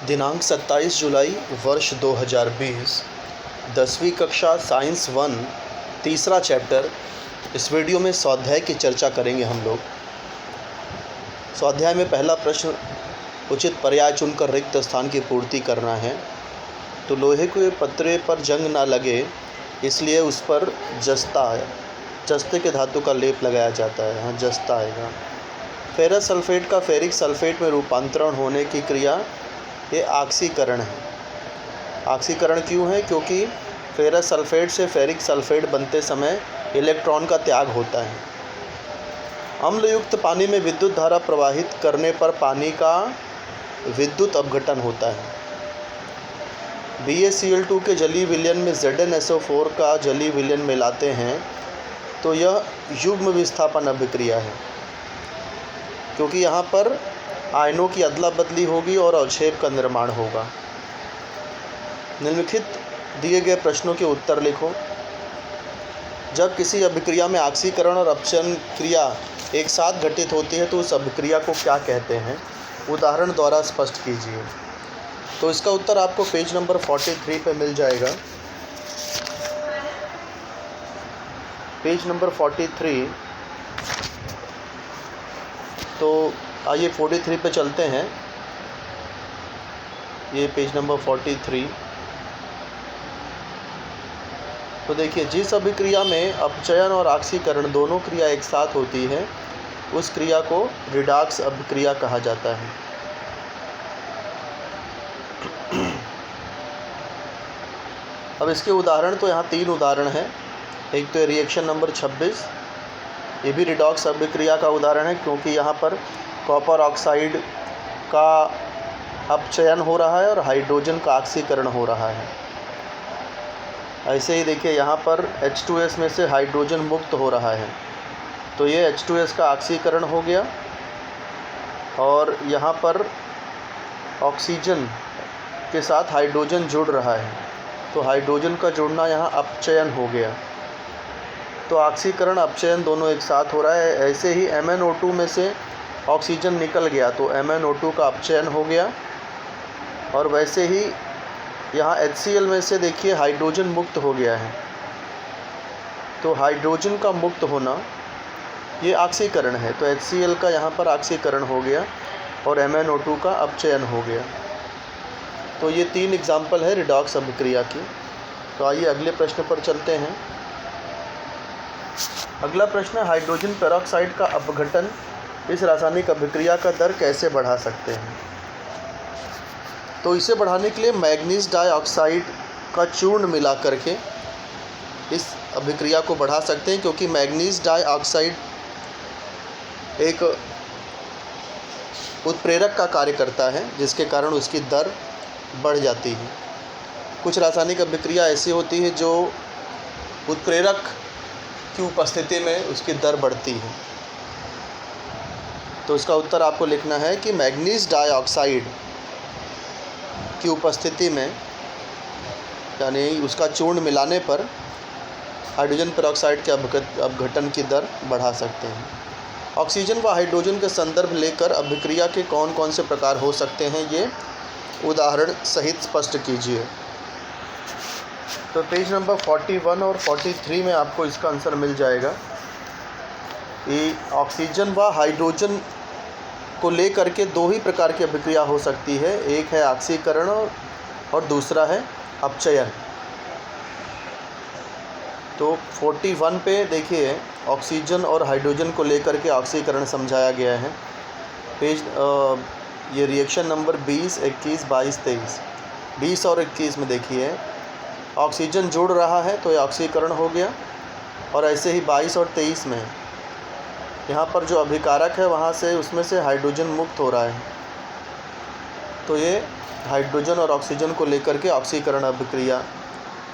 दिनांक 27 जुलाई वर्ष 2020, 10वीं कक्षा साइंस 1 तीसरा चैप्टर। इस वीडियो में स्वाध्याय की चर्चा करेंगे हम लोग। स्वाध्याय में पहला प्रश्न, उचित पर्याय चुनकर रिक्त स्थान की पूर्ति करना है। तो लोहे के पत्रे पर जंग ना लगे इसलिए उस पर जस्ते के धातु का लेप लगाया जाता है। यहाँ जस्ता आएगा। फेरस सल्फेट का फेरिक सल्फेट में रूपांतरण होने की क्रिया ये ऑक्सीकरण है। ऑक्सीकरण क्यों है? क्योंकि फेरस सल्फेट से फेरिक सल्फेट बनते समय इलेक्ट्रॉन का त्याग होता है। अम्लयुक्त पानी में विद्युत धारा प्रवाहित करने पर पानी का विद्युत अपघटन होता है। BaCl2 के जलीय विलयन में ZnSO4 का जलीय विलयन मिलाते हैं तो यह युग्म विस्थापन अभिक्रिया है, क्योंकि यहाँ पर आयनों की अदला बदली होगी और अवक्षेप का निर्माण होगा। निम्नलिखित दिए गए प्रश्नों के उत्तर लिखो। जब किसी अभिक्रिया में ऑक्सीकरण और अपचयन क्रिया एक साथ घटित होती है तो उस अभिक्रिया को क्या कहते हैं? उदाहरण द्वारा स्पष्ट कीजिए। तो इसका उत्तर आपको पेज नंबर 43 पे मिल जाएगा। Page number 43। तो आइए 43 पे चलते हैं। ये पेज नंबर 43। तो देखिए, जिस अभिक्रिया में अपचयन और ऑक्सीकरण दोनों क्रिया एक साथ होती है उस क्रिया को रिडॉक्स अभिक्रिया कहा जाता है। अब इसके उदाहरण तो यहाँ 3 उदाहरण हैं। एक तो रिएक्शन नंबर 26, ये भी रिडॉक्स अभिक्रिया का उदाहरण है, क्योंकि यहाँ पर कॉपर ऑक्साइड का अपचयन हो रहा है और हाइड्रोजन का ऑक्सीकरण हो रहा है। ऐसे ही देखिए, यहाँ पर H2S में से हाइड्रोजन मुक्त हो रहा है तो ये H2S का ऑक्सीकरण हो गया, और यहाँ पर ऑक्सीजन के साथ हाइड्रोजन जुड़ रहा है तो हाइड्रोजन का जुड़ना यहाँ अपचयन हो गया। तो ऑक्सीकरण अपचयन दोनों एक साथ हो रहा है। ऐसे ही MnO2 में से ऑक्सीजन निकल गया तो MnO2 का अपचयन हो गया, और वैसे ही यहाँ HCl में से देखिए हाइड्रोजन मुक्त हो गया है तो हाइड्रोजन का मुक्त होना ये ऑक्सीकरण है। तो HCl का यहाँ पर ऑक्सीकरण हो गया और MnO2 का अपचयन हो गया। तो ये 3 एग्जाम्पल है रिडॉक्स अभिक्रिया की। तो आइए अगले प्रश्न पर चलते हैं। अगला प्रश्न है, हाइड्रोजन पेरोक्साइड का अपघटन इस रासायनिक अभिक्रिया का दर कैसे बढ़ा सकते हैं? तो इसे बढ़ाने के लिए मैग्नीज डाइऑक्साइड का चूर्ण मिला करके इस अभिक्रिया को बढ़ा सकते हैं, क्योंकि मैग्नीज डाइऑक्साइड एक उत्प्रेरक का कार्य करता है जिसके कारण उसकी दर बढ़ जाती है। कुछ रासायनिक अभिक्रिया ऐसी होती है जो उत्प्रेरक की उपस्थिति में उसकी दर बढ़ती है। तो इसका उत्तर आपको लिखना है कि मैग्नीज डाइऑक्साइड की उपस्थिति में, यानी उसका चूर्ण मिलाने पर हाइड्रोजन पेरोक्साइड के अपघटन की दर बढ़ा सकते हैं। ऑक्सीजन व हाइड्रोजन के संदर्भ लेकर अभिक्रिया के कौन कौन से प्रकार हो सकते हैं, ये उदाहरण सहित स्पष्ट कीजिए। तो पेज नंबर 41 और 43 में आपको इसका आंसर मिल जाएगा कि ऑक्सीजन व हाइड्रोजन को लेकर के 2 ही प्रकार की अभिक्रिया हो सकती है। एक है ऑक्सीकरण और दूसरा है अपचयन। तो 41 पे देखिए, ऑक्सीजन और हाइड्रोजन को लेकर के ऑक्सीकरण समझाया गया है। पेज ये रिएक्शन नंबर 20, 21, 22, 23, 20 और 21 में देखिए ऑक्सीजन जुड़ रहा है तो ये ऑक्सीकरण हो गया, और ऐसे ही 22 और 23 में यहाँ पर जो अभिकारक है वहाँ से उसमें से हाइड्रोजन मुक्त हो रहा है तो ये हाइड्रोजन और ऑक्सीजन को लेकर के ऑक्सीकरण अभिक्रिया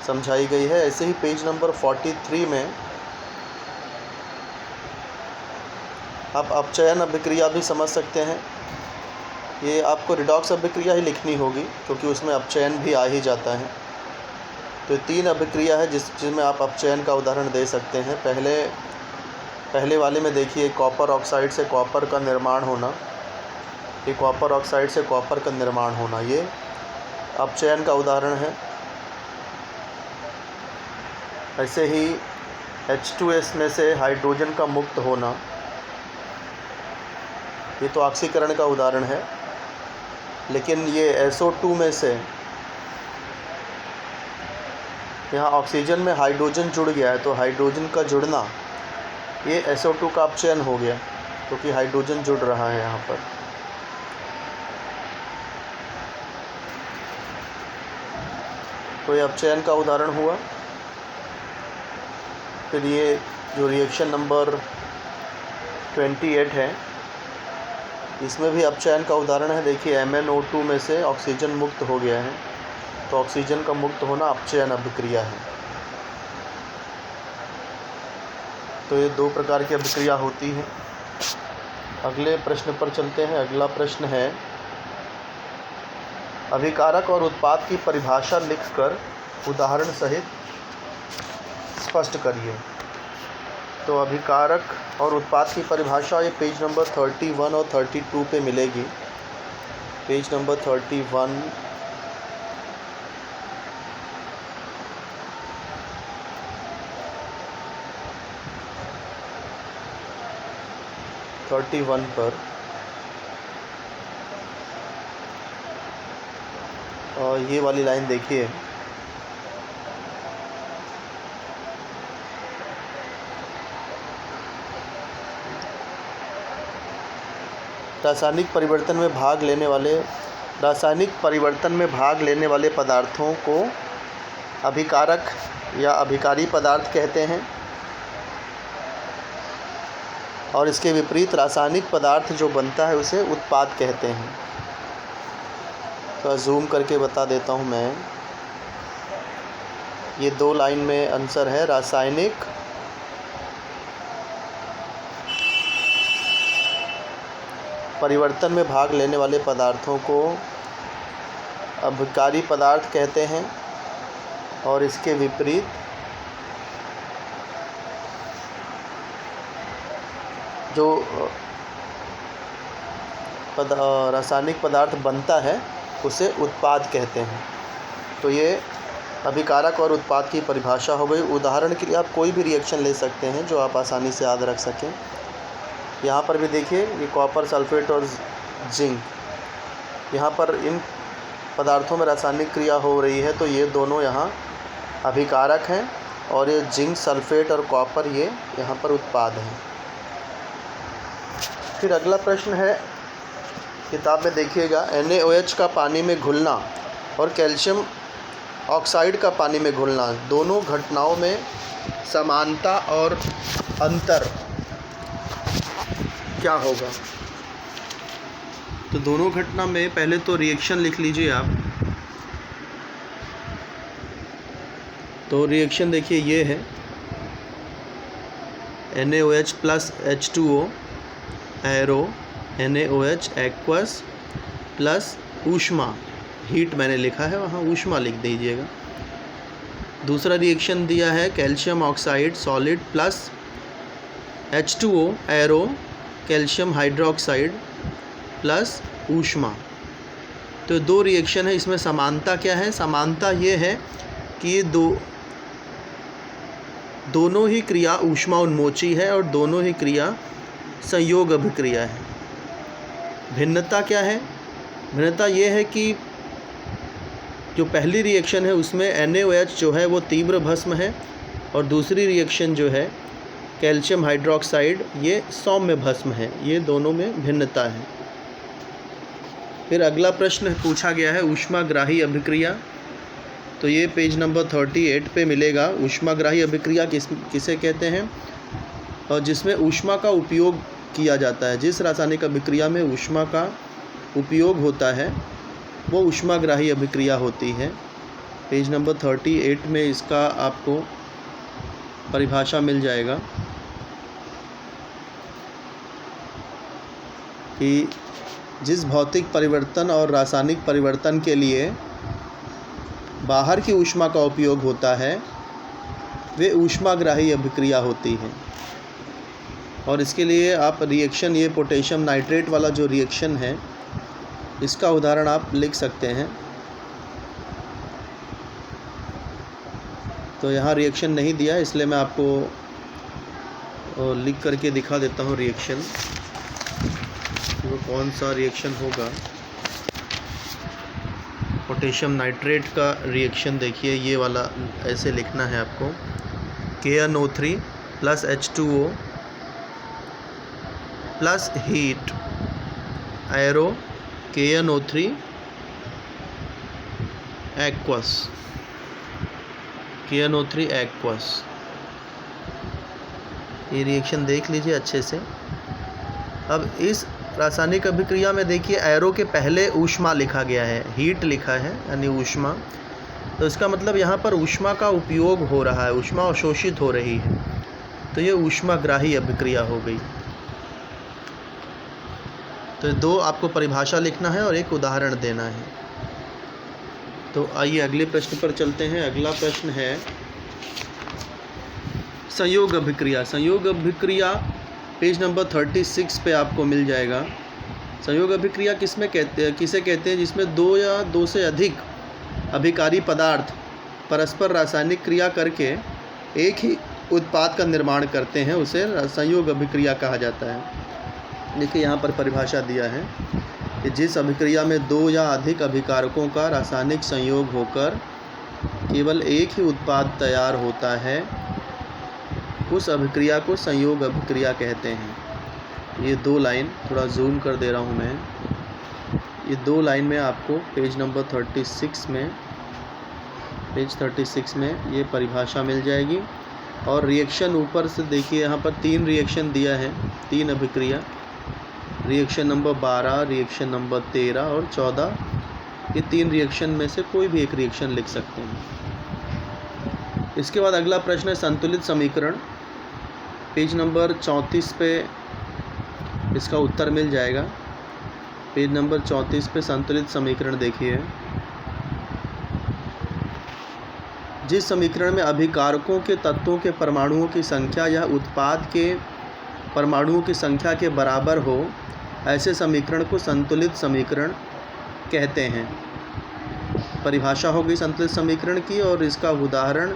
समझाई गई है। ऐसे ही पेज नंबर 43 में आप अपचयन अभिक्रिया भी समझ सकते हैं। ये आपको रिडॉक्स अभिक्रिया ही लिखनी होगी क्योंकि उसमें अपचयन भी आ ही जाता है। तो 3 अभिक्रिया है जिसमें आप अपचयन का उदाहरण दे सकते हैं। पहले वाले में देखिए, कॉपर ऑक्साइड से कॉपर का निर्माण होना, कि कॉपर ऑक्साइड से कॉपर का निर्माण होना, ये अपचयन का उदाहरण है। ऐसे ही H2S में से हाइड्रोजन का मुक्त होना, ये तो ऑक्सीकरण का उदाहरण है। लेकिन ये SO2 में से यहाँ ऑक्सीजन में हाइड्रोजन जुड़ गया है, तो हाइड्रोजन का जुड़ना ये SO2 का अपचयन हो गया, क्योंकि हाइड्रोजन जुड़ रहा है यहाँ पर। तो ये अपचयन का उदाहरण हुआ। फिर ये जो रिएक्शन नंबर 28 है, इसमें भी अपचयन का उदाहरण है। देखिए MnO2 में से ऑक्सीजन मुक्त हो गया है, तो ऑक्सीजन का मुक्त होना अपचयन अभिक्रिया है। तो ये दो प्रकार की अभिक्रिया होती है। अगले प्रश्न पर चलते हैं। अगला प्रश्न है, अभिकारक और उत्पाद की परिभाषा लिखकर उदाहरण सहित स्पष्ट करिए। तो अभिकारक और उत्पाद की परिभाषा ये पेज नंबर 31 और 32 पे मिलेगी। पेज नंबर 31 पर और ये वाली लाइन देखिए, रासायनिक परिवर्तन में भाग लेने वाले पदार्थों को अभिकारक या अभिकारी पदार्थ कहते हैं, और इसके विपरीत रासायनिक पदार्थ जो बनता है उसे उत्पाद कहते हैं। तो जूम करके बता देता हूँ मैं। ये दो लाइन में आंसर है। रासायनिक परिवर्तन में भाग लेने वाले पदार्थों को अभिकारी पदार्थ कहते हैं, और इसके विपरीत जो रासायनिक पदार्थ बनता है उसे उत्पाद कहते हैं। तो ये अभिकारक और उत्पाद की परिभाषा हो गई। उदाहरण के लिए आप कोई भी रिएक्शन ले सकते हैं जो आप आसानी से याद रख सकें। यहाँ पर भी देखिए, ये कॉपर सल्फेट और जिंक, यहाँ पर इन पदार्थों में रासायनिक क्रिया हो रही है, तो ये दोनों यहाँ अभिकारक हैं, और ये जिंक सल्फेट और कॉपर ये यहाँ पर उत्पाद हैं। फिर अगला प्रश्न है, किताब में देखिएगा, NaOH का पानी में घुलना और कैल्शियम ऑक्साइड का पानी में घुलना, दोनों घटनाओं में समानता और अंतर क्या होगा। तो दोनों घटना में पहले तो रिएक्शन लिख लीजिए आप। तो रिएक्शन देखिए ये है, NaOH plus H2O arrow NaOH aqueous plus ऊष्मा, हीट मैंने लिखा है, वहाँ ऊष्मा लिख दीजिएगा। दूसरा रिएक्शन दिया है calcium oxide solid plus H2O arrow calcium hydroxide plus ऊष्मा। तो दो रिएक्शन है, इसमें समानता क्या है? समानता ये है कि ये दोनों ही क्रिया ऊष्मा उन्मोची है और दोनों ही क्रिया संयोग अभिक्रिया है। भिन्नता क्या है? भिन्नता ये है कि जो पहली रिएक्शन है उसमें NaOH जो है वो तीव्र भस्म है, और दूसरी रिएक्शन जो है कैल्शियम हाइड्रोक्साइड ये सौम्य भस्म है। ये दोनों में भिन्नता है। फिर अगला प्रश्न पूछा गया है ऊष्माग्राही अभिक्रिया। तो ये पेज नंबर 38 पे मिलेगा। ऊष्माग्राही अभिक्रिया किसे कहते हैं? और जिसमें ऊष्मा का उपयोग किया जाता है, जिस रासायनिक अभिक्रिया में ऊष्मा का उपयोग होता है वो ऊष्माग्राही अभिक्रिया होती है। पेज नंबर 38 में इसका आपको परिभाषा मिल जाएगा कि जिस भौतिक परिवर्तन और रासायनिक परिवर्तन के लिए बाहर की ऊष्मा का उपयोग होता है वे ऊष्माग्राही अभिक्रिया होती है। और इसके लिए आप रिएक्शन, ये पोटेशियम नाइट्रेट वाला जो रिएक्शन है इसका उदाहरण आप लिख सकते हैं। तो यहाँ रिएक्शन नहीं दिया है, इसलिए मैं आपको लिख करके दिखा देता हूँ रिएक्शन, वो कौन सा रिएक्शन होगा। पोटेशियम नाइट्रेट का रिएक्शन देखिए, ये वाला ऐसे लिखना है आपको, KnO3 plus H2O plus heat arrow KnO3 aqueous, KnO3 aqueous. ये रिएक्शन देख लीजिए अच्छे से। अब इस रासायनिक अभिक्रिया में देखिए एरो के पहले ऊष्मा लिखा गया है, हीट लिखा है यानी ऊष्मा। तो इसका मतलब यहाँ पर ऊष्मा का उपयोग हो रहा है, ऊष्मा अवशोषित हो रही है, तो ये ऊष्माग्राही अभिक्रिया हो गई। तो दो आपको परिभाषा लिखना है और एक उदाहरण देना है। तो आइए अगले प्रश्न पर चलते हैं। अगला प्रश्न है संयोग अभिक्रिया। संयोग अभिक्रिया पेज नंबर 36 पे आपको मिल जाएगा। संयोग अभिक्रिया किसे कहते हैं? जिसमें दो या दो से अधिक अभिकारी पदार्थ परस्पर रासायनिक क्रिया करके एक ही उत्पाद का निर्माण करते हैं, उसे संयोग अभिक्रिया कहा जाता है। देखिए यहाँ पर परिभाषा दिया है कि जिस अभिक्रिया में दो या अधिक अभिकारकों का रासायनिक संयोग होकर केवल एक ही उत्पाद तैयार होता है, उस अभिक्रिया को संयोग अभिक्रिया कहते हैं। ये दो लाइन, थोड़ा जूम कर दे रहा हूँ मैं, ये दो लाइन में आपको पेज नंबर 36 में, पेज 36 में ये परिभाषा मिल जाएगी। और रिएक्शन ऊपर से देखिए, यहाँ पर 3 रिएक्शन दिया है, 3 अभिक्रिया, रिएक्शन नंबर 12, रिएक्शन नंबर 13 और 14। ये 3 रिएक्शन में से कोई भी एक रिएक्शन लिख सकते हैं। इसके बाद अगला प्रश्न है संतुलित समीकरण। पेज नंबर 34 पे इसका उत्तर मिल जाएगा। पेज नंबर 34 पे संतुलित समीकरण देखिए। जिस समीकरण में अभिकारकों के तत्वों के परमाणुओं की संख्या या उत्पाद के परमाणुओं की संख्या के बराबर हो, ऐसे समीकरण को संतुलित समीकरण कहते हैं। परिभाषा हो गई संतुलित समीकरण की, और इसका उदाहरण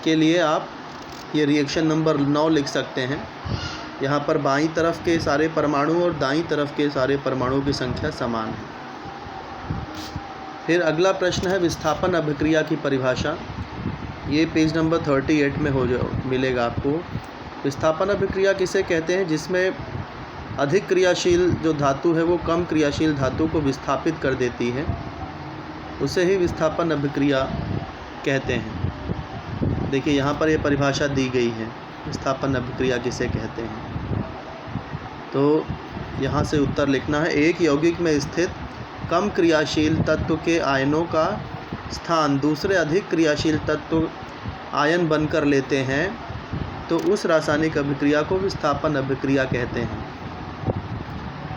के लिए आप ये रिएक्शन नंबर 9 लिख सकते हैं। यहाँ पर बाईं तरफ के सारे परमाणु और दाईं तरफ के सारे परमाणुओं की संख्या समान है। फिर अगला प्रश्न है विस्थापन अभिक्रिया की परिभाषा। ये पेज नंबर 38 में मिलेगा आपको। विस्थापन अभिक्रिया किसे कहते हैं? जिसमें अधिक क्रियाशील जो धातु है वो कम क्रियाशील धातु को विस्थापित कर देती है, उसे ही विस्थापन अभिक्रिया कहते हैं। देखिए यहाँ पर ये परिभाषा दी गई है, विस्थापन अभिक्रिया किसे कहते हैं। तो यहाँ से उत्तर लिखना है। एक यौगिक में स्थित कम क्रियाशील तत्व के आयनों का स्थान दूसरे अधिक क्रियाशील तत्व आयन बनकर लेते हैं, तो उस रासायनिक अभिक्रिया को विस्थापन अभिक्रिया कहते हैं।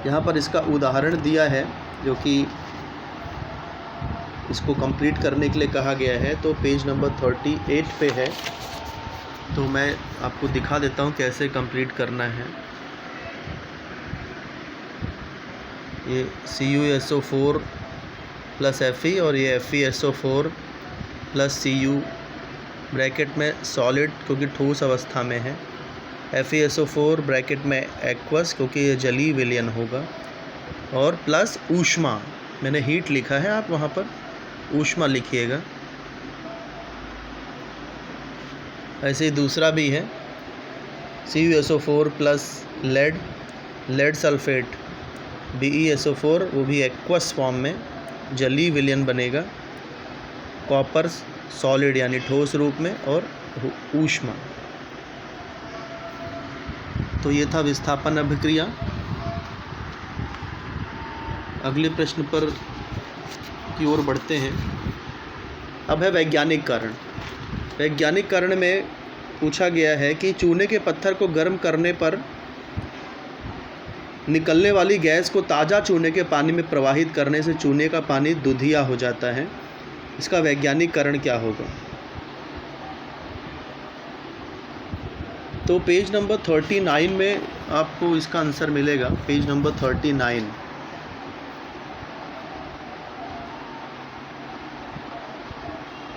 यहाँ पर इसका उदाहरण दिया है, जो कि इसको कंप्लीट करने के लिए कहा गया है। तो पेज नंबर 38 पे है, तो मैं आपको दिखा देता हूँ कैसे कंप्लीट करना है। ये CuSO4 प्लस Fe और ये FeSO4 प्लस Cu ब्रैकेट में सॉलिड क्योंकि ठोस अवस्था में है, FeSO4 ब्रैकेट में एक्वस क्योंकि ये जलीय विलयन होगा, और प्लस ऊष्मा, मैंने हीट लिखा है, आप वहाँ पर ऊष्मा लिखिएगा। ऐसे ही दूसरा भी है CuSO4 plus lead sulphate BeSO4, वो भी एक्वस फॉर्म में जलीय विलयन बनेगा, कॉपर सॉलिड यानी ठोस रूप में, और ऊष्मा। तो ये था विस्थापन अभिक्रिया। अगले प्रश्न पर की ओर बढ़ते हैं। अब है वैज्ञानिक कारण। वैज्ञानिक कारण में पूछा गया है कि चूने के पत्थर को गर्म करने पर निकलने वाली गैस को ताज़ा चूने के पानी में प्रवाहित करने से चूने का पानी दुधिया हो जाता है। इसका वैज्ञानिक कारण क्या होगा? तो पेज नंबर 39 में आपको इसका आंसर मिलेगा। पेज नंबर 39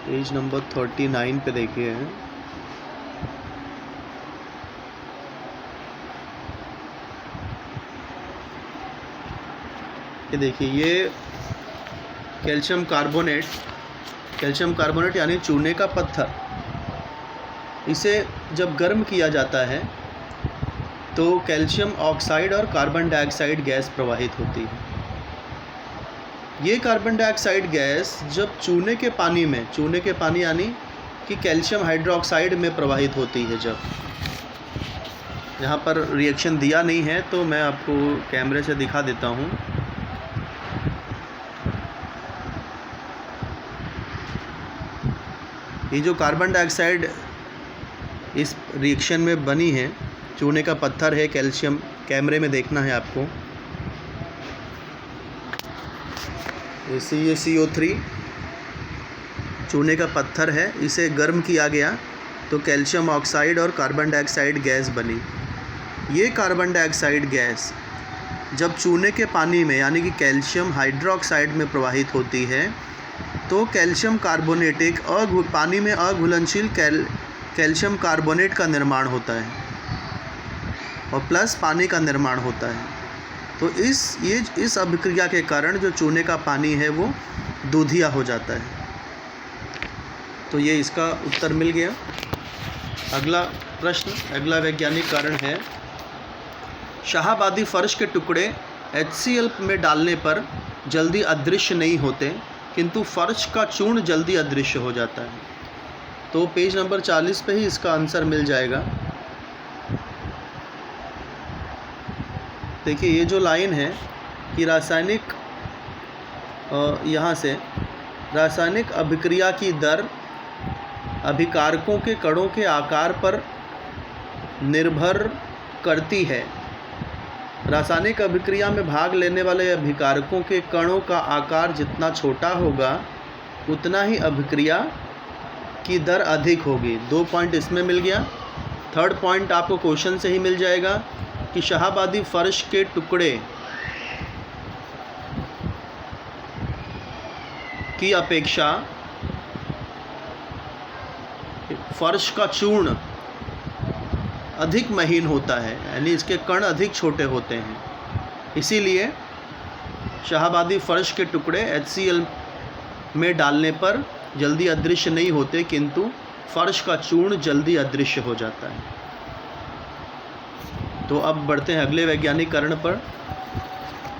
पेज नंबर 39 पे देखिए, ये देखिए, ये कैल्शियम कार्बोनेट यानी चूने का पत्थर, इसे जब गर्म किया जाता है तो कैल्शियम ऑक्साइड और कार्बन डाइऑक्साइड गैस प्रवाहित होती है। ये कार्बन डाइऑक्साइड गैस जब चूने के पानी यानी कि कैल्शियम हाइड्रोक्साइड में प्रवाहित होती है, जब यहाँ पर रिएक्शन दिया नहीं है तो मैं आपको कैमरे से दिखा देता हूँ। ये जो कार्बन डाइऑक्साइड इस रिएक्शन में बनी है, चूने का पत्थर है, कैल्शियम, कैमरे में देखना है आपको। ये CO3 चूने का पत्थर है, इसे गर्म किया गया तो कैल्शियम ऑक्साइड और कार्बन डाइऑक्साइड गैस बनी। ये कार्बन डाइऑक्साइड गैस जब चूने के पानी में यानी कि कैल्शियम हाइड्रोक्साइड में प्रवाहित होती है तो कैल्शियम कार्बोनेट, एक पानी में अघुलनशील कैल्शियम कार्बोनेट का निर्माण होता है और प्लस पानी का निर्माण होता है। तो इस अभिक्रिया के कारण जो चूने का पानी है वो दूधिया हो जाता है। तो ये इसका उत्तर मिल गया। अगला प्रश्न, अगला वैज्ञानिक कारण है, शाहाबादी फर्श के टुकड़े HCl में डालने पर जल्दी अदृश्य नहीं होते, किंतु फर्श का चूर्ण जल्दी अदृश्य हो जाता है। तो पेज नंबर 40 पे ही इसका आंसर मिल जाएगा। देखिए, ये जो लाइन है कि रासायनिक अभिक्रिया की दर अभिकारकों के कणों के आकार पर निर्भर करती है। रासायनिक अभिक्रिया में भाग लेने वाले अभिकारकों के कणों का आकार जितना छोटा होगा उतना ही अभिक्रिया की दर अधिक होगी। 2 पॉइंट इसमें मिल गया। थर्ड पॉइंट आपको क्वेश्चन से ही मिल जाएगा कि शाहाबादी फर्श के टुकड़े की अपेक्षा फर्श का चूर्ण अधिक महीन होता है, यानी इसके कण अधिक छोटे होते हैं। इसीलिए शाहाबादी फर्श के टुकड़े HCl में डालने पर जल्दी अदृश्य नहीं होते, किंतु फर्श का चूर्ण जल्दी अदृश्य हो जाता है। तो अब बढ़ते हैं अगले वैज्ञानिक कारण पर।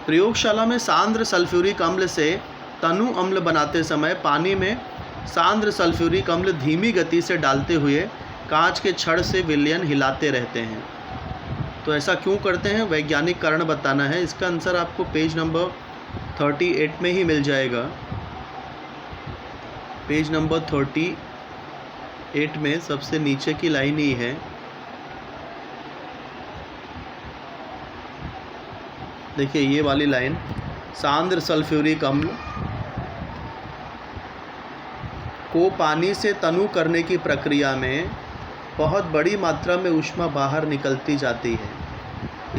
प्रयोगशाला में सांद्र सल्फ्यूरिक अम्ल से तनु अम्ल बनाते समय पानी में सांद्र सल्फ्यूरिक अम्ल धीमी गति से डालते हुए कांच के छड़ से विलयन हिलाते रहते हैं। तो ऐसा क्यों करते हैं, वैज्ञानिक कारण बताना है। इसका आंसर आपको पेज नंबर 38 में ही मिल जाएगा। पेज नंबर 38 में सबसे नीचे की लाइन ही है। देखिए, ये वाली लाइन, सांद्र सल्फ्यूरिक अम्ल को पानी से तनु करने की प्रक्रिया में बहुत बड़ी मात्रा में ऊष्मा बाहर निकलती जाती है,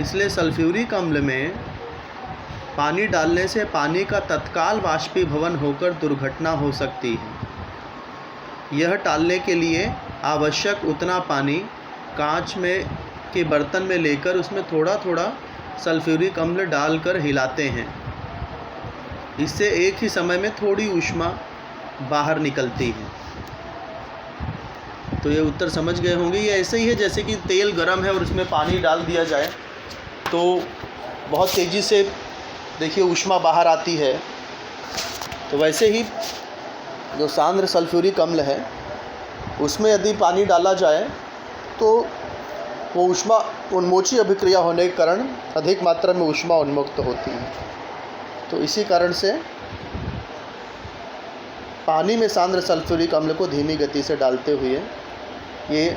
इसलिए सल्फ्यूरिक अम्ल में पानी डालने से पानी का तत्काल वाष्पीभवन होकर दुर्घटना हो सकती है। यह टालने के लिए आवश्यक उतना पानी कांच में के बर्तन में लेकर उसमें थोड़ा थोड़ा सल्फ्यूरिक अम्ल डालकर हिलाते हैं। इससे एक ही समय में थोड़ी ऊष्मा बाहर निकलती है। तो ये उत्तर समझ गए होंगे। ये ऐसे ही है जैसे कि तेल गरम है और उसमें पानी डाल दिया जाए तो बहुत तेज़ी से देखिए ऊष्मा बाहर आती है। तो वैसे ही जो सांद्र सल्फ्यूरिक अम्ल है उसमें यदि पानी डाला जाए तो वो ऊष्मा उन्मोची अभिक्रिया होने के कारण अधिक मात्रा में ऊष्मा उन्मुक्त होती है। तो इसी कारण से पानी में सांद्र सल्फ्यूरिक अम्ल को धीमी गति से डालते हुए ये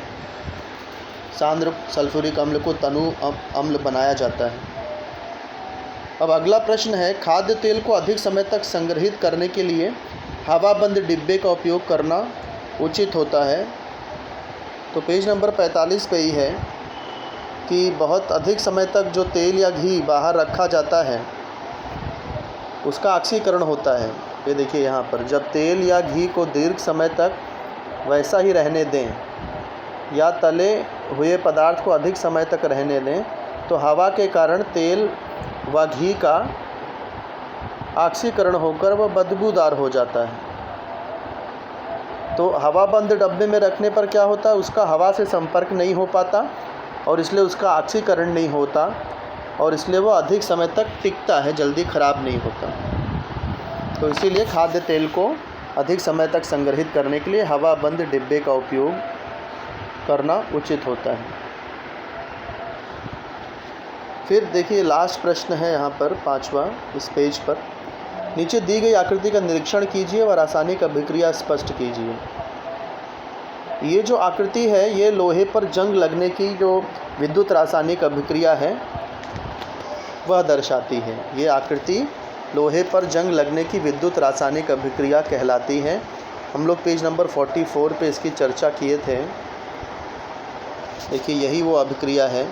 सांद्र सल्फ्यूरिक अम्ल को तनु अम्ल बनाया जाता है। अब अगला प्रश्न है, खाद्य तेल को अधिक समय तक संग्रहित करने के लिए हवाबंद डिब्बे का उपयोग करना उचित होता है। तो पेज नंबर 45 पे ही है कि बहुत अधिक समय तक जो तेल या घी बाहर रखा जाता है उसका ऑक्सीकरण होता है। ये देखिए यहाँ पर, जब तेल या घी को दीर्घ समय तक वैसा ही रहने दें या तले हुए पदार्थ को अधिक समय तक रहने दें तो हवा के कारण तेल व घी का ऑक्सीकरण होकर वह बदबूदार हो जाता है। तो हवाबंद डब्बे में रखने पर क्या होता है, उसका हवा से संपर्क नहीं हो पाता और इसलिए उसका ऑक्सीकरण नहीं होता और इसलिए वो अधिक समय तक टिकता है, जल्दी ख़राब नहीं होता। तो इसीलिए खाद्य तेल को अधिक समय तक संग्रहित करने के लिए हवाबंद डिब्बे का उपयोग करना उचित होता है। फिर देखिए लास्ट प्रश्न है यहाँ पर 5वां इस पेज पर। नीचे दी गई आकृति का निरीक्षण कीजिए व रासायनिक अभिक्रिया स्पष्ट कीजिए। ये जो आकृति है ये लोहे पर जंग लगने की जो विद्युत रासायनिक अभिक्रिया है वह दर्शाती है। ये आकृति लोहे पर जंग लगने की विद्युत रासायनिक अभिक्रिया कहलाती है। हम लोग पेज नंबर 44 पे इसकी चर्चा किए थे। देखिए यही वो अभिक्रिया है।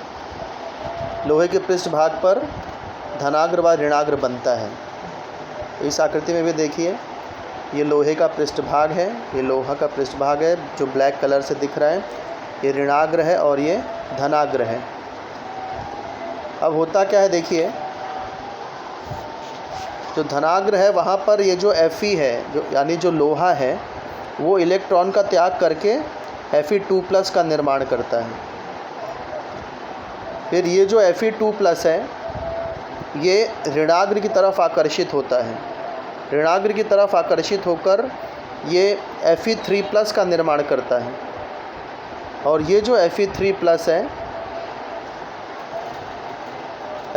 लोहे के पृष्ठभाग पर धनाग्र व ऋणाग्र बनता है। इस आकृति में भी देखिए ये लोहे का पृष्ठभाग है, ये लोहा का पृष्ठभाग है जो ब्लैक कलर से दिख रहा है, ये ऋणाग्र है और ये धनाग्र है। अब होता क्या है, देखिए जो धनाग्र है वहाँ पर ये जो Fe है, जो यानी जो लोहा है, वो इलेक्ट्रॉन का त्याग करके Fe2+ का निर्माण करता है। फिर ये जो Fe2+ है ये ऋणाग्र की तरफ आकर्षित होता है। ऋणाग्र की तरफ आकर्षित होकर ये Fe3+ का निर्माण करता है और ये जो Fe3+ है,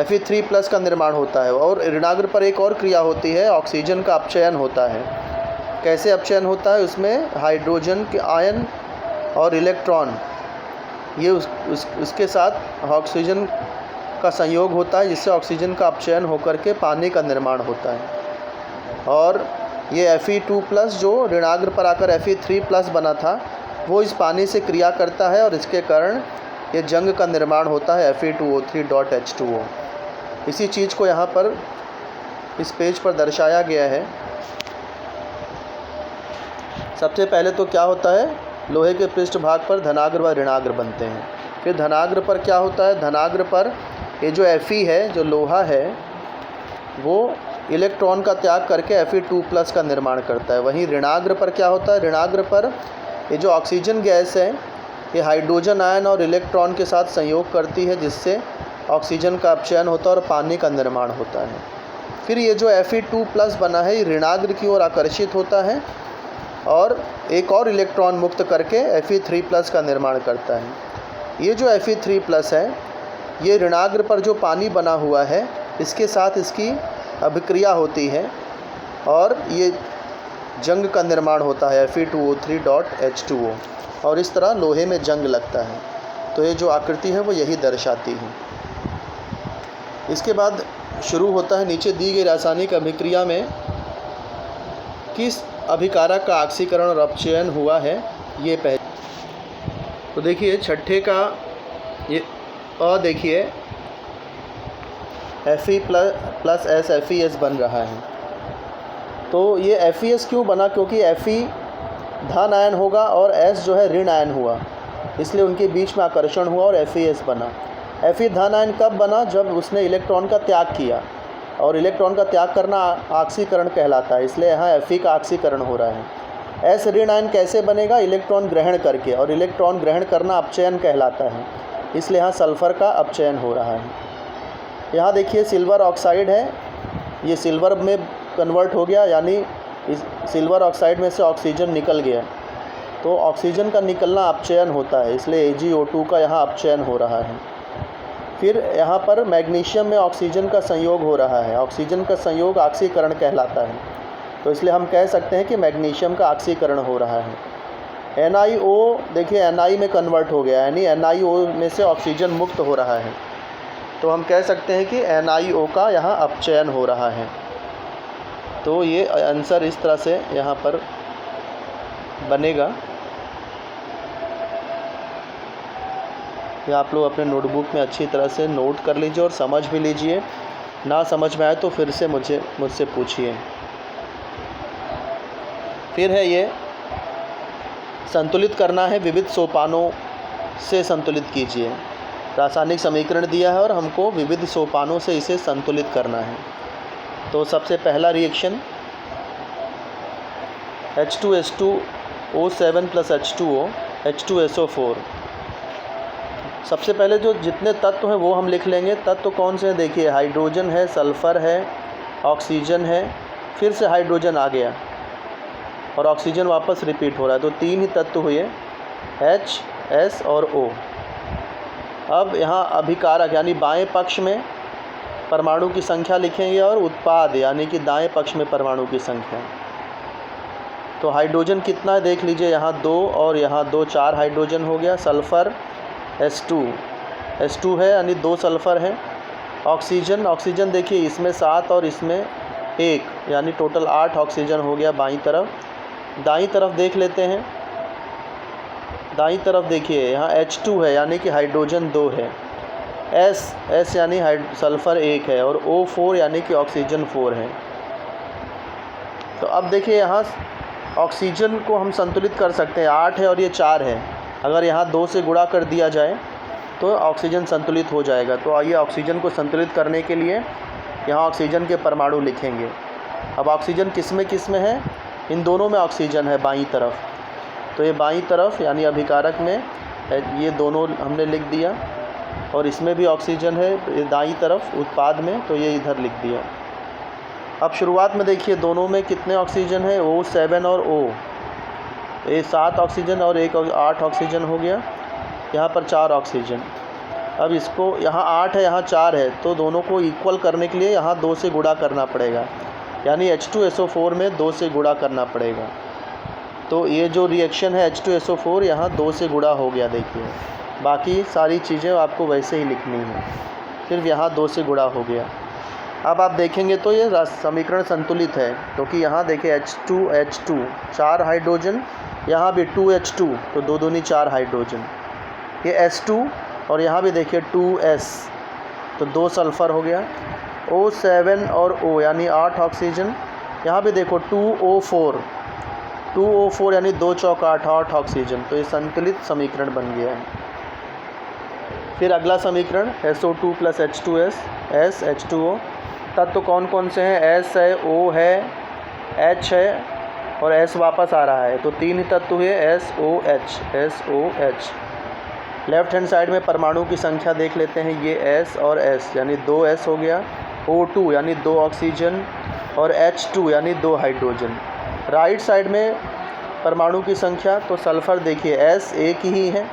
Fe3+ का निर्माण होता है। और ऋणाग्र पर एक और क्रिया होती है, ऑक्सीजन का अपचयन होता है। कैसे अपचयन होता है, उसमें हाइड्रोजन के आयन और इलेक्ट्रॉन ये उसके साथ ऑक्सीजन का संयोग होता है, जिससे ऑक्सीजन का अपचयन होकर के पानी का निर्माण होता है। और ये Fe2+ जो ऋणाग्र पर आकर Fe3+ बना था वो इस पानी से क्रिया करता है और इसके कारण ये जंग का निर्माण होता है Fe2O3.H2O। इसी चीज़ को यहाँ पर इस पेज पर दर्शाया गया है। सबसे पहले तो क्या होता है, लोहे के पृष्ठभाग पर धनाग्र व ऋणाग्र बनते हैं। फिर धनाग्र पर क्या होता है, धनाग्र पर ये जो Fe है, जो लोहा है, वो इलेक्ट्रॉन का त्याग करके Fe2+ का निर्माण करता है। वहीं ऋणाग्र पर क्या होता है, ऋणाग्र पर ये जो ऑक्सीजन गैस है ये हाइड्रोजन आयन और इलेक्ट्रॉन के साथ संयोग करती है, जिससे ऑक्सीजन का अपचयन होता है और पानी का निर्माण होता है। फिर ये जो Fe2+ बना है ये ऋणाग्र की ओर आकर्षित होता है और एक और इलेक्ट्रॉन मुक्त करके Fe3+ का निर्माण करता है। ये जो Fe3+ है ये ऋणाग्र पर जो पानी बना हुआ है इसके साथ इसकी अभिक्रिया होती है और ये जंग का निर्माण होता है Fe2O3.H2O और इस तरह लोहे में जंग लगता है। तो ये जो आकृति है वो यही दर्शाती है। इसके बाद शुरू होता है, नीचे दी गई रासायनिक अभिक्रिया में किस अभिकारक का ऑक्सीकरण और अपचयन हुआ है ये पहले। तो देखिए छठे का ये देखिए Fe++ FeS बन रहा है। तो ये FeS क्यों बना, क्योंकि Fe धन आयन होगा और S जो है ऋण आयन हुआ, इसलिए उनके बीच में आकर्षण हुआ और FeS बना। Fe धन आयन कब बना, जब उसने इलेक्ट्रॉन का त्याग किया और इलेक्ट्रॉन का त्याग करना ऑक्सीकरण कहलाता है, इसलिए यहाँ Fe का ऑक्सीकरण हो रहा है। S ऋण आयन कैसे बनेगा, इलेक्ट्रॉन ग्रहण करके, और इलेक्ट्रॉन ग्रहण करना अपचयन कहलाता है, इसलिए यहाँ सल्फ़र का अपचयन हो रहा है। यहाँ देखिए सिल्वर ऑक्साइड है, ये सिल्वर में कन्वर्ट हो गया, यानी इस सिल्वर ऑक्साइड में से ऑक्सीजन निकल गया, तो ऑक्सीजन का निकलना अपचयन होता है, इसलिए AgO2 का यहाँ अपचयन हो रहा है। फिर यहाँ पर मैग्नीशियम में ऑक्सीजन का संयोग हो रहा है, ऑक्सीजन का संयोग ऑक्सीकरण कहलाता है, तो इसलिए हम कह सकते हैं कि मैग्नीशियम का ऑक्सीकरण हो रहा है। NiO देखिए Ni में कन्वर्ट हो गया, यानी NiO में से ऑक्सीजन मुक्त हो रहा है, तो हम कह सकते हैं कि NiO का यहाँ अपचयन हो रहा है। तो ये आंसर इस तरह से यहाँ पर बनेगा। ये आप लोग अपने नोटबुक में अच्छी तरह से नोट कर लीजिए और समझ भी लीजिए। ना समझ में आए तो फिर से मुझसे पूछिए। फिर है ये संतुलित करना है, विविध सोपानों से संतुलित कीजिए। रासायनिक समीकरण दिया है और हमको विविध सोपानों से इसे संतुलित करना है। तो सबसे पहला रिएक्शन H2S2O7 + H2O H2SO4। सबसे पहले जो जितने तत्व हैं वो हम लिख लेंगे। तत्व कौन से हैं देखिए, हाइड्रोजन है, सल्फ़र है, ऑक्सीजन है, फिर से हाइड्रोजन आ गया और ऑक्सीजन वापस रिपीट हो रहा है। तो 3 ही तत्व हुए, H, S और O। अब यहाँ अभिकारक यानी बाएं पक्ष में परमाणु की संख्या लिखेंगे और उत्पाद यानी कि दाएं पक्ष में परमाणु की संख्या। तो हाइड्रोजन कितना है देख लीजिए, यहाँ 2 और यहाँ 2, 4 हाइड्रोजन हो गया। सल्फ़र H2 है यानी 2 सल्फ़र है। ऑक्सीजन देखिए, इसमें 7 और इसमें 1 यानी टोटल 8 ऑक्सीजन हो गया बाईं तरफ। दाईं तरफ देख लेते हैं। दाईं तरफ देखिए, यहाँ H2 है यानी कि हाइड्रोजन 2 है। S यानी सल्फ़र 1 है और O4 यानी कि ऑक्सीजन 4 है। तो अब देखिए, यहाँ ऑक्सीजन को हम संतुलित कर सकते हैं। 8 है और ये 4 है। अगर यहाँ 2 से गुणा कर दिया जाए तो ऑक्सीजन संतुलित हो जाएगा। तो आइए ऑक्सीजन को संतुलित करने के लिए यहाँ ऑक्सीजन के परमाणु लिखेंगे। अब ऑक्सीजन किस में है, इन दोनों में ऑक्सीजन है बाईं तरफ। तो ये बाईं तरफ यानी अभिकारक में ये दोनों हमने लिख दिया और इसमें भी ऑक्सीजन है ये दाईं तरफ उत्पाद में, तो ये इधर लिख दिया। अब शुरुआत में देखिए दोनों में कितने ऑक्सीजन है, O7 और O। ये 7 ऑक्सीजन और 8 ऑक्सीजन हो गया। यहाँ पर 4 ऑक्सीजन। अब इसको यहाँ 8 है यहाँ 4 है, तो दोनों को इक्वल करने के लिए यहाँ 2 से गुणा करना पड़ेगा, यानी H2SO4 में 2 से गुणा करना पड़ेगा। तो ये जो रिएक्शन है H2SO4 यहाँ 2 से गुणा हो गया। देखिए बाकी सारी चीज़ें आपको वैसे ही लिखनी है, सिर्फ यहाँ 2 से गुणा हो गया। अब आप देखेंगे तो ये समीकरण संतुलित है, क्योंकि यहाँ देखिए H2 4 हाइड्रोजन, यहाँ भी 2H2 तो 2 दूनी 4 हाइड्रोजन, ये S2 और यहाँ भी देखिए 2S तो 2 सल्फ़र हो गया। O7 और O यानी 8 ऑक्सीजन, यहाँ भी देखो 2O4 यानी 2 चौक 8 ऑक्सीजन। तो ये संतुलित समीकरण बन गया है। फिर अगला समीकरण SO2 + H2S S H2O। तत्व कौन कौन से हैं, S है, O है, H है और S वापस आ रहा है। तो 3 ही तत्व हुए, SOH। लेफ़्ट हैंड साइड में परमाणु की संख्या देख लेते हैं, ये S और S यानी 2S हो गया। O2 यानी 2 ऑक्सीजन और H2 यानी 2 हाइड्रोजन। राइट साइड में परमाणु की संख्या, तो सल्फ़र देखिए S एक ही है,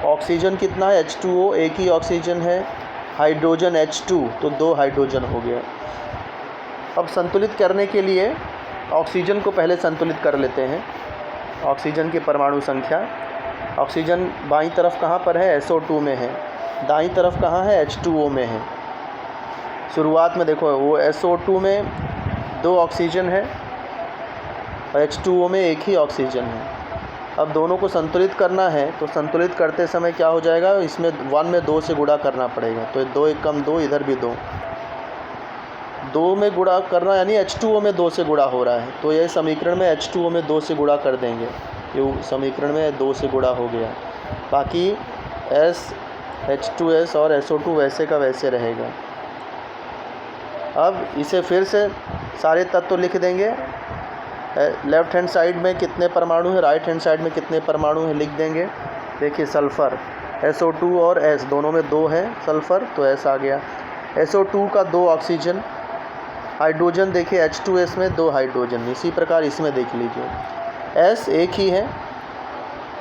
ऑक्सीजन कितना है H2O एक ही ऑक्सीजन है, हाइड्रोजन H2 तो 2 हाइड्रोजन हो गया। अब संतुलित करने के लिए ऑक्सीजन को पहले संतुलित कर लेते हैं। ऑक्सीजन की परमाणु संख्या, ऑक्सीजन बाईं तरफ कहाँ पर है, SO2 में है। दाईं तरफ कहाँ है, H2O में है। शुरुआत में देखो वो SO2 में 2 ऑक्सीजन है और H2O में एक ही ऑक्सीजन है। अब दोनों को संतुलित करना है, तो संतुलित करते समय क्या हो जाएगा, इसमें 1 में 2 से गुणा करना पड़ेगा। तो 2 1 कम 2, इधर भी 2 में गुणा करना यानी H2O में 2 से गुणा हो रहा है। तो यह समीकरण में H2O में 2 से गुणा कर देंगे, ये समीकरण में 2 से गुणा हो गया। बाकी S H2S और SO2 वैसे का वैसे रहेगा। अब इसे फिर से सारे तत्व लिख देंगे। लेफ़्ट हैंड साइड में कितने परमाणु हैं, राइट हैंड साइड में कितने परमाणु हैं लिख देंगे। देखिए सल्फ़र SO2 और S दोनों में 2 है सल्फ़र, तो S आ गया। SO2 का 2 ऑक्सीजन, हाइड्रोजन देखिए H2S में 2 हाइड्रोजन। इसी प्रकार इसमें देख लीजिए S एक ही है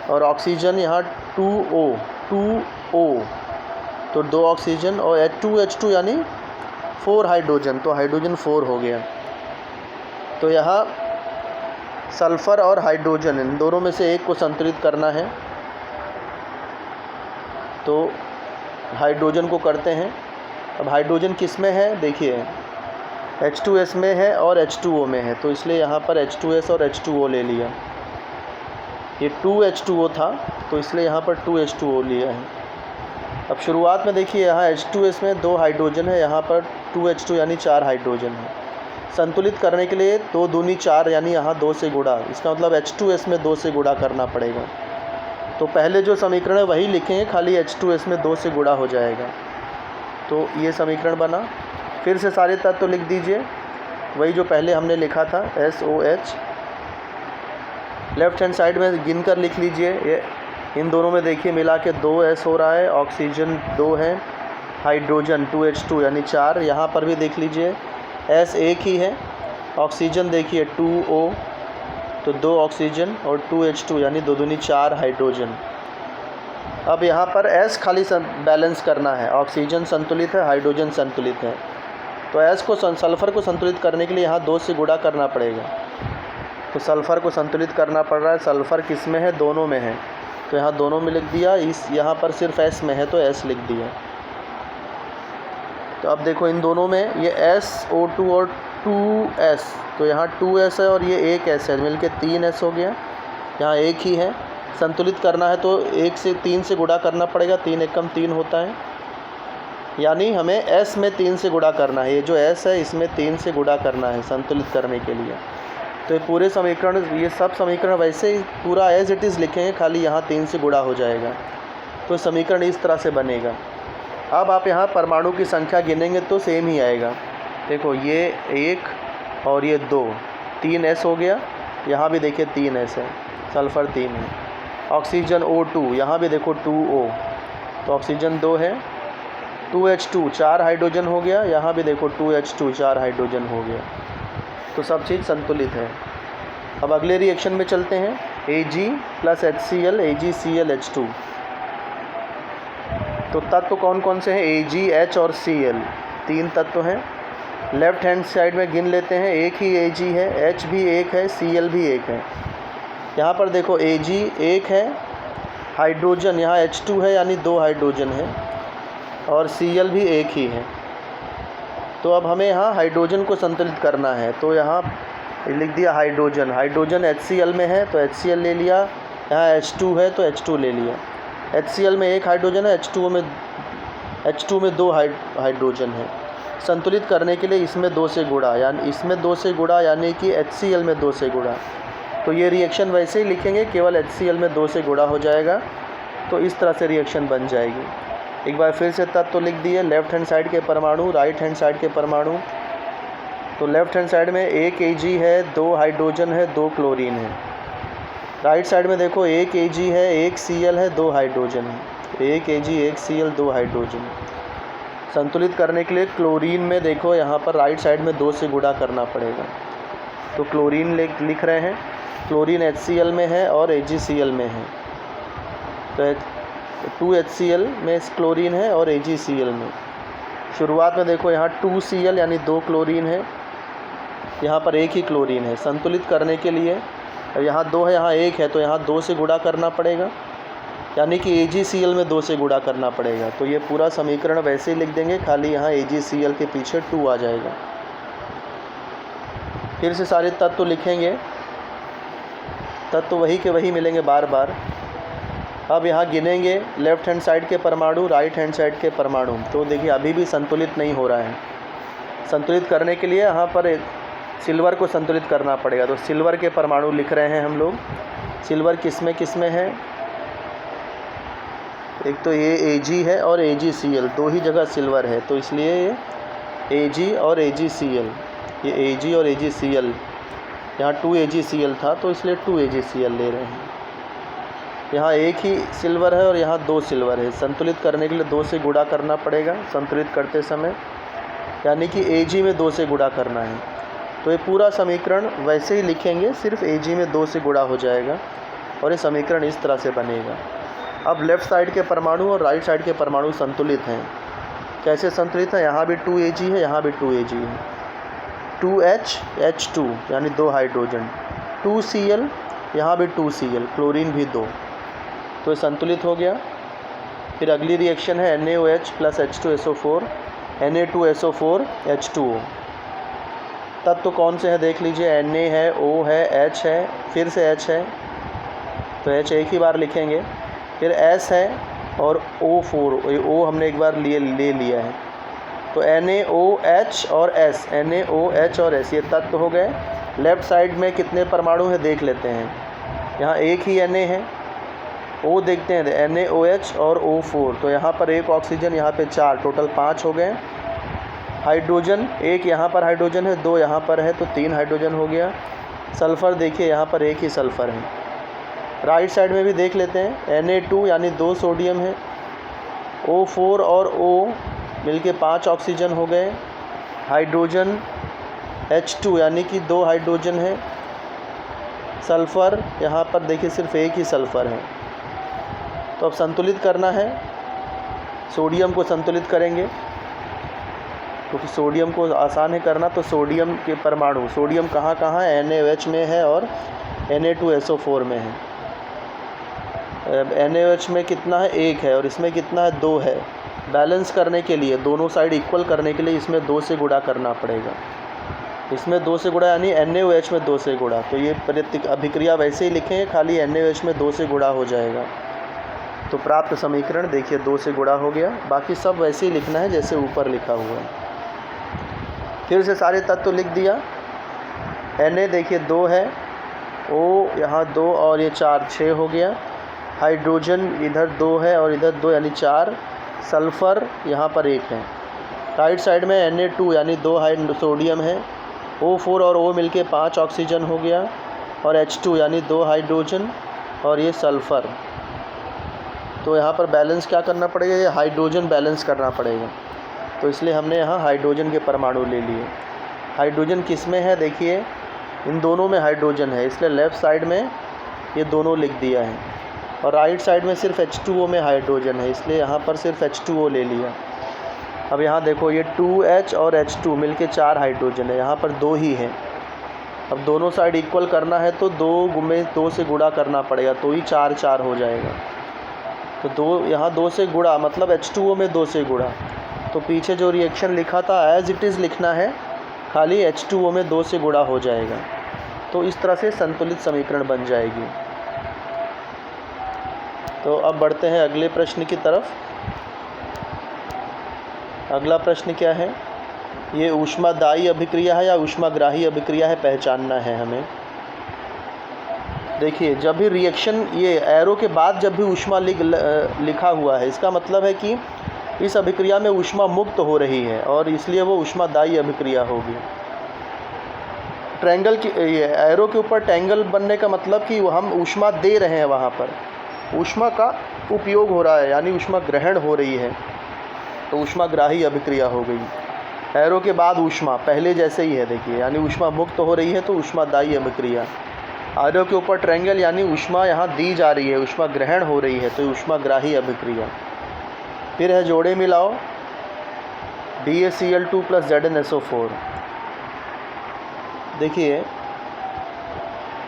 और ऑक्सीजन यहाँ 2O तो 2 ऑक्सीजन और H2 यानी 4 हाइड्रोजन, तो हाइड्रोजन 4 हो गया। तो यहाँ सल्फ़र और हाइड्रोजन इन दोनों में से एक को संतुलित करना है, तो हाइड्रोजन को करते हैं। अब हाइड्रोजन किस में है, देखिए H2S में है और H2O में है, तो इसलिए यहाँ पर H2S और H2O ले लिया। ये 2H2O था तो इसलिए यहाँ पर 2H2O लिया है। अब शुरुआत में देखिए यहाँ H2S में 2 हाइड्रोजन है, यहाँ पर 2H2 यानी 4 हाइड्रोजन है। संतुलित करने के लिए 2 दूनी 4 यानी यहाँ 2 से गुणा, इसका मतलब H2S में 2 से गुणा करना पड़ेगा। तो पहले जो समीकरण है वही लिखेंगे, खाली H2S में 2 से गुणा हो जाएगा। तो ये समीकरण बना। फिर से सारे तत्व लिख दीजिए, वही जो पहले हमने लिखा था SOH। लेफ़्ट हैंड साइड में गिन कर लिख लीजिए, ये इन दोनों में देखिए मिला के 2S हो रहा है, ऑक्सीजन 2 है, हाइड्रोजन 2H2 यानी 4। यहाँ पर भी देख लीजिए S एक ही है, ऑक्सीजन देखिए 2O, तो 2 ऑक्सीजन और 2H2 यानी 2 दूनी 4 हाइड्रोजन। अब यहाँ पर S खाली बैलेंस करना है, ऑक्सीजन संतुलित है, हाइड्रोजन संतुलित है। तो S को सल्फ़र को संतुलित करने के लिए यहाँ 2 से गुणा करना पड़ेगा। तो सल्फ़र को संतुलित करना पड़ रहा है, सल्फ़र किस में है? दोनों में है, तो यहाँ दोनों में लिख दिया। यहाँ पर सिर्फ S में है तो S लिख दिया। तो अब देखो इन दोनों में ये SO2 और 2S, तो यहाँ 2S है और ये 1S है, मिलके 3S हो गया। यहाँ एक ही है, संतुलित करना है तो 1 से 3 से गुणा करना पड़ेगा, 3 एकम 3 होता है, यानी हमें S में 3 से गुणा करना है। ये जो S है इसमें 3 से गुणा करना है संतुलित करने के लिए। तो ये पूरे समीकरण, ये सब समीकरण वैसे ही पूरा एज इट इज़ लिखेंगे, खाली यहाँ 3 से गुणा हो जाएगा। तो समीकरण इस तरह से बनेगा। अब आप यहाँ परमाणु की संख्या गिनेंगे तो सेम ही आएगा। देखो ये 1 और ये 2, 3S हो गया। यहाँ भी देखिए 3S है, सल्फ़र 3 है। ऑक्सीजन O2, यहाँ भी देखो 2O, तो ऑक्सीजन 2 है। 2H2 4 हाइड्रोजन हो गया, यहाँ भी देखो 2H2 4 हाइड्रोजन हो गया। तो सब चीज़ संतुलित है। अब अगले रिएक्शन में चलते हैं, Ag + HCl AgClH2। तो तत्व कौन कौन से हैं? Ag, H और Cl, 3 तत्व हैं। लेफ़्ट हैंड साइड में गिन लेते हैं, एक ही Ag है, H भी एक है, Cl भी एक है। यहाँ पर देखो Ag एक है, हाइड्रोजन यहाँ H2 है यानी 2 हाइड्रोजन है, और Cl भी एक ही है। तो अब हमें यहाँ हाइड्रोजन को संतुलित करना है, तो यहाँ लिख दिया हाइड्रोजन। हाइड्रोजन HCl में है तो HCl ले लिया, यहाँ H2 है तो H2 ले लिया। HCl में एक हाइड्रोजन है, H2 में 2 हाइड्रोजन है। संतुलित करने के लिए इसमें 2 से गुणा, यानी इसमें 2 से गुणा, यानी कि HCl में 2 से गुणा। तो ये रिएक्शन वैसे ही लिखेंगे, केवल HCl में 2 से गुणा हो जाएगा। तो इस तरह से रिएक्शन बन जाएगी। एक बार फिर से तत्व तो लिख दिए, लेफ़्ट हैंड साइड के परमाणु, राइट हैंड साइड के परमाणु। तो लेफ़्ट हैंड साइड में 1 Ag है, 2 हाइड्रोजन है, 2 क्लोरीन है। राइट साइड में देखो 1 Ag है, 1 Cl है, 2 हाइड्रोजन है। 1 Ag 1 Cl 2 हाइड्रोजन। संतुलित करने के लिए क्लोरीन में देखो यहाँ पर राइट साइड में 2 से गुणा करना पड़ेगा। तो क्लोरीन लिख रहे हैं, क्लोरीन HCl में है और AgCl में है। तो 2HCl में क्लोरीन है और AgCl में। शुरुआत में देखो यहाँ 2Cl यानी 2 क्लोरीन है, यहाँ पर एक ही क्लोरीन है। संतुलित करने के लिए यहाँ 2 है, यहाँ 1 है, तो यहाँ 2 से गुणा करना पड़ेगा, यानी कि AgCl में 2 से गुणा करना पड़ेगा। तो ये पूरा समीकरण वैसे ही लिख देंगे, खाली यहाँ AgCl के पीछे 2 आ जाएगा। फिर से सारे तत्व लिखेंगे, तत्व वही के वही मिलेंगे बार बार। अब यहाँ गिनेंगे लेफ़्ट हैंड साइड के परमाणु, राइट हैंड साइड के परमाणु। तो देखिए अभी भी संतुलित नहीं हो रहा है। संतुलित करने के लिए यहाँ पर सिल्वर को संतुलित करना पड़ेगा। तो सिल्वर के परमाणु लिख रहे हैं हम लोग। सिल्वर किस में है? एक तो ये Ag है और AgCl, 2 ही जगह सिल्वर है, तो इसलिए ये Ag और AgCl, ये Ag और AgCl, यहाँ 2 AgCl था तो इसलिए 2 AgCl ले रहे हैं। यहाँ एक ही सिल्वर है और यहाँ 2 सिल्वर है। संतुलित करने के लिए 2 से गुणा करना पड़ेगा संतुलित करते समय, यानी कि Ag में 2 से गुणा करना है। तो ये पूरा समीकरण वैसे ही लिखेंगे, सिर्फ Ag में 2 से गुणा हो जाएगा और ये समीकरण इस तरह से बनेगा। अब लेफ़्ट साइड के परमाणु और राइट साइड के परमाणु संतुलित हैं। कैसे संतुलित है? यहाँ भी 2 Ag है, यहाँ भी 2 Ag है। 2H H2 यानी 2 हाइड्रोजन, 2 Cl, यहाँ भी 2 Cl, क्लोरीन भी 2, तो ये संतुलित हो गया। फिर अगली रिएक्शन है NaOH + H2SO4 Na2SO4 H2O। तत्व कौन से हैं देख लीजिए, Na है, O है, H है, फिर से H है, तो H एक ही बार लिखेंगे। फिर S है और O4, O हमने एक बार ले लिया है। तो NaOH और S, NaOH और S ये तत्व हो गए। लेफ़्ट साइड में कितने परमाणु हैं देख लेते हैं। यहाँ एक ही Na है। O देखते हैं, NaOH और O4, तो यहाँ पर एक ऑक्सीजन, यहाँ पे 4, टोटल 5 हो गए। हाइड्रोजन, एक यहाँ पर हाइड्रोजन है, 2 यहाँ पर है, तो 3 हाइड्रोजन हो गया। सल्फ़र देखिए यहाँ पर एक ही सल्फ़र है। राइट साइड में भी देख लेते हैं, Na2 यानी 2 सोडियम है, O4 और O मिलके 5 ऑक्सीजन हो गए। हाइड्रोजन H2 यानी कि 2 हाइड्रोजन है। सल्फ़र यहाँ पर देखिए सिर्फ एक ही सल्फ़र है। तो अब संतुलित करना है, सोडियम को संतुलित करेंगे क्योंकि सोडियम को आसान है करना। तो सोडियम के परमाणु, सोडियम कहाँ कहाँ है, NaOH में है और Na2SO4 में है। NaOH में कितना है, 1 है, और इसमें कितना है, 2 है। बैलेंस करने के लिए, दोनों साइड इक्वल करने के लिए इसमें 2 से गुणा करना पड़ेगा। इसमें 2 से गुणा यानी NaOH में 2 से गुणा। तो ये अभिक्रिया वैसे ही लिखेंगे, खाली NaOH में 2 से गुणा हो जाएगा। तो प्राप्त समीकरण देखिए 2 से गुणा हो गया। बाकी सब वैसे ही लिखना है जैसे ऊपर लिखा हुआ है। फिर से सारे तत्व लिख दिया। Na देखिए 2 है, O यहाँ 2 और ये 4, 6 हो गया। हाइड्रोजन इधर 2 है और इधर 2 यानी 4। सल्फ़र यहाँ पर 1 है। राइट साइड में Na2 यानी 2 सोडियम है। O4 और O मिलके 5 ऑक्सीजन हो गया, और H2 यानी 2 हाइड्रोजन और ये सल्फ़र। तो यहाँ पर बैलेंस क्या करना पड़ेगा, ये हाइड्रोजन बैलेंस करना पड़ेगा। तो इसलिए हमने यहाँ हाइड्रोजन के परमाणु ले लिए। हाइड्रोजन किस में है, देखिए इन दोनों में हाइड्रोजन है, इसलिए लेफ़्ट साइड में ये दोनों लिख दिया है। और राइट साइड में सिर्फ H2O में हाइड्रोजन है, इसलिए यहाँ पर सिर्फ H2O ले लिया। अब यहाँ देखो ये 2H और H2 मिलके 4 हाइड्रोजन है, यहाँ पर 2 ही है। अब दोनों साइड इक्वल करना है तो 2 में 2 से गुणा करना पड़ेगा, तो ही 4 4 हो जाएगा। तो 2 यहाँ 2 से गुणा मतलब H2O में 2 से गुणा। तो पीछे जो रिएक्शन लिखा था एज इट इज़ लिखना है, खाली H2O में 2 से गुणा हो जाएगा। तो इस तरह से संतुलित समीकरण बन जाएगी। तो अब बढ़ते हैं अगले प्रश्न की तरफ। अगला प्रश्न क्या है, ये ऊष्मादायी अभिक्रिया है या ऊष्माग्राही अभिक्रिया है, पहचानना है हमें। देखिए जब भी रिएक्शन, ये एरो के बाद जब भी ऊष्मा लिखा हुआ है, इसका मतलब है कि इस अभिक्रिया में ऊष्मा मुक्त हो रही है और इसलिए वो ऊष्मादायी अभिक्रिया होगी। ट्रायंगल की, ये एरो के ऊपर ट्रायंगल बनने का मतलब कि हम ऊष्मा दे रहे हैं, वहाँ पर ऊष्मा का उपयोग हो रहा है यानी ऊष्मा ग्रहण हो रही है, तो ऊष्माग्राही अभिक्रिया हो गई। एरो के बाद ऊष्मा पहले जैसे ही है, देखिए यानी ऊष्मा मुक्त हो रही है तो ऊष्मादायी अभिक्रिया। एरो के ऊपर ट्रायंगल यानी ऊष्मा यहाँ दी जा रही है, ऊष्मा ग्रहण हो रही है, तो ऊष्माग्राही अभिक्रिया। फिर है जोड़े मिलाओ, BaCl2 + ZnSO4। देखिए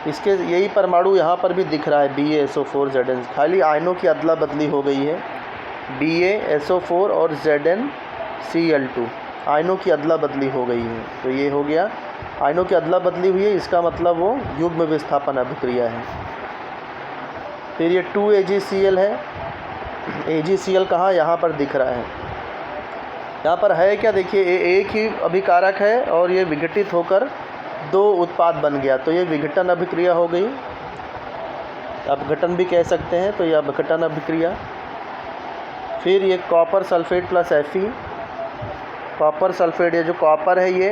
इसके यही परमाणु यहाँ पर भी दिख रहा है, BaSO4 Zn, खाली आयनों की अदला बदली हो गई है। BaSO4 और ZnCl2 आयनों की अदला बदली हो गई है, तो ये हो गया आयनों की अदला बदली हुई है, इसका मतलब वो युग्म विस्थापन अभिक्रिया है। फिर ये 2AgCl है, AgCl कहाँ, यहाँ पर दिख रहा है। यहाँ पर है क्या, देखिए एक ही अभिकारक है और ये विघटित होकर 2 उत्पाद बन गया, तो ये विघटन अभिक्रिया हो गई, अपघटन भी कह सकते हैं, तो ये अपघटन अभिक्रिया। फिर ये copper sulphate + Fe, copper sulphate, ये जो कॉपर है ये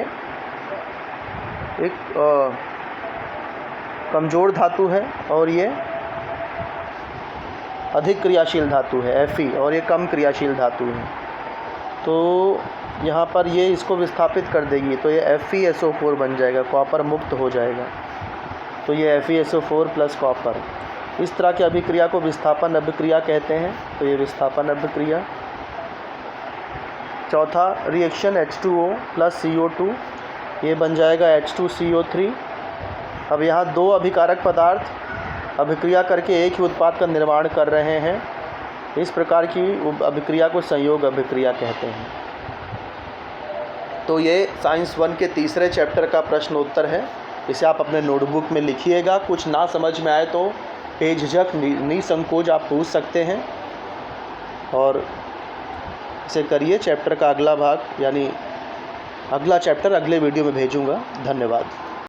एक कमज़ोर धातु है और ये अधिक क्रियाशील धातु है Fe, और ये कम क्रियाशील धातु है, तो यहाँ पर ये इसको विस्थापित कर देगी, तो ये FeSO4 बन जाएगा, कॉपर मुक्त हो जाएगा, तो ये FeSO4 + कॉपर। इस तरह की अभिक्रिया को विस्थापन अभिक्रिया कहते हैं, तो ये विस्थापन अभिक्रिया। चौथा रिएक्शन H2O + CO2, ये बन जाएगा H2CO3। अब यहाँ 2 अभिकारक पदार्थ अभिक्रिया करके एक ही उत्पाद का निर्माण कर रहे हैं, इस प्रकार की अभिक्रिया को संयोग अभिक्रिया कहते हैं। तो ये साइंस 1 के तीसरे चैप्टर का प्रश्न उत्तर है, इसे आप अपने नोटबुक में लिखिएगा। कुछ ना समझ में आए तो बेझिझक निसंकोच आप पूछ सकते हैं, और इसे करिए। चैप्टर का अगला भाग यानी अगला चैप्टर अगले वीडियो में भेजूँगा। धन्यवाद।